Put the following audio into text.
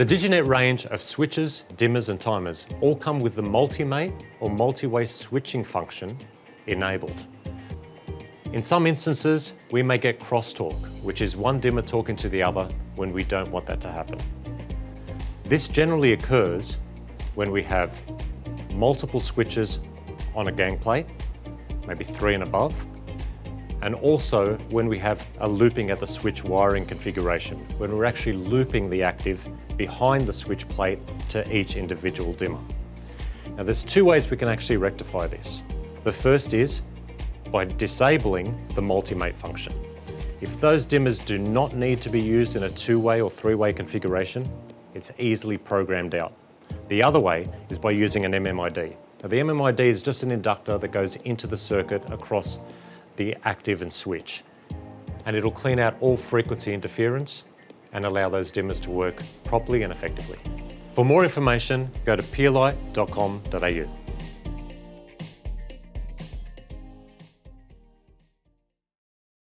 The Diginet range of switches, dimmers and timers all come with the multi-mate or multi-way switching function enabled. In some instances, we may get crosstalk, which is one dimmer talking to the other when we don't want that to happen. This generally occurs when we have multiple switches on a gang plate, maybe 3 and above, and also when we have a looping at the switch wiring configuration, when we're actually looping the active behind the switch plate to each individual dimmer. Now there's 2 ways we can actually rectify this. The first is by disabling the multi-mate function. If those dimmers do not need to be used in a 2-way or 3-way configuration, it's easily programmed out. The other way is by using an MMID. Now the MMID is just an inductor that goes into the circuit across the active and switch, and it'll clean out all frequency interference and allow those dimmers to work properly and effectively. For more information, go to pierlite.com.au.